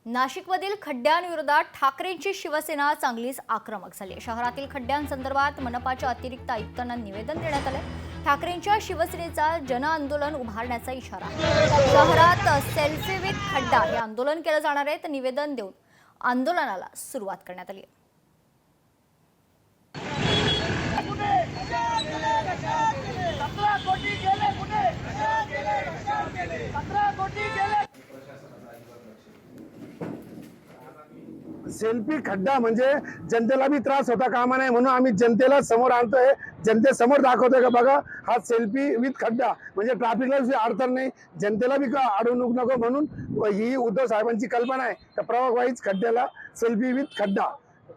नाशिकमधील खड्ड्यांविरोधात ठाकरेंची शिवसेना चांगलीच आक्रमक झाली। शहरातील खड्ड्यांसंदर्भात मनपाच्या अतिरिक्त आयुक्तांना निवेदन देण्यात आले। ठाकरेंच्या शिवसेनेचा जनआंदोलन उभारण्याचा इशारा। शहरात सेल्फी विथ खड्डा हे आंदोलन केले जाणार आहे, तर निवेदन देऊन आंदोलनाला सुरुवात करण्यात आली। सेल्फी खड्डा म्हणजे जनतेला भी त्रास होता कामा नये, म्हणून आम्ही जनतेला समोर आणतोय, जनतेसमोर दाखवतोय का बघा हा सेल्फी विथ खड्डा म्हणजे ट्रॅफिकला अडचण नाही, जनतेला भी अडवणूक नको, म्हणून ही उद्धव साहेबांची कल्पना आहे का प्रवाह वाईज खड्ड्याला सेल्फी विथ खड्डा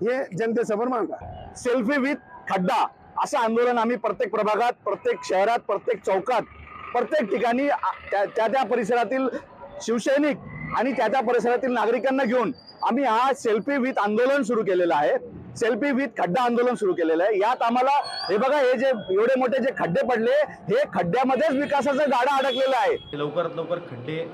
हे जनतेसमोर मांडा। सेल्फी विथ खड्डा असं आंदोलन आम्ही प्रत्येक प्रभागात, प्रत्येक शहरात, प्रत्येक चौकात, प्रत्येक ठिकाणी त्या परिसरातील शिवसैनिक आणि त्या परिसरातील नागरिकांना घेऊन आम्ही हा सेल्फी विथ आंदोलन सुरू केलेलं आहे। सेल्फी विथ खड्डा आंदोलन सुरू केलेलं आहे। यात आम्हाला हे बघा, हे जे एवढे मोठे जे खड्डे पडले, हे खड्ड्यामध्येच विकासाचा गाडा अडकलेला आहे। लवकरात लवकर खड्डे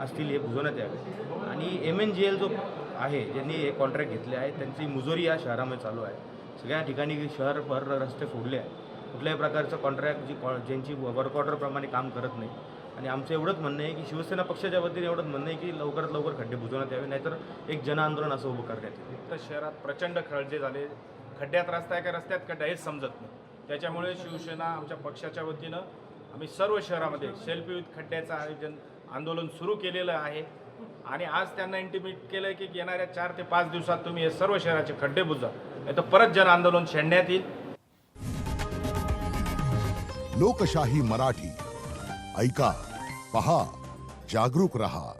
असतील हे बुजवण्यात यावे आणि MNGL जो आहे, ज्यांनी हे कॉन्ट्रॅक्ट घेतले आहे, त्यांची मुजोरी या शहरामध्ये चालू आहे। सगळ्या ठिकाणी शहरभर रस्ते फोडले आहे। कुठल्याही प्रकारचं कॉन्ट्रॅक्ट ज्यांची वर्क ऑर्डरप्रमाणे काम करत नाही। आणि आमचं एवढंच म्हणणं आहे की शिवसेना पक्षाच्या वतीने एवढंच म्हणणं आहे की लवकरात लवकर खड्डे बुजवण्यात यावे, नाहीतर एक जनआंदोलन असं उभं करण्यात येईल। तर शहरात प्रचंड खळगे झाले, खड्ड्यात रस्ता आहे का रस्त्यात खड्डा हेच समजत नाही। त्याच्यामुळे शिवसेना आमच्या पक्षाच्या वतीनं आम्ही सर्व शहरामध्ये सेल्फी विथ खड्ड्याचं आंदोलन सुरू केलेलं आहे आणि आज त्यांना इंटिमेट केलं की येणाऱ्या 4 ते 5 दिवसात तुम्ही हे सर्व शहराचे खड्डे बुजवा, नाही तर परत जनआंदोलन छेडण्यात येईल। लोकशाही मराठी ऐका, पहा, जागरूक रहा।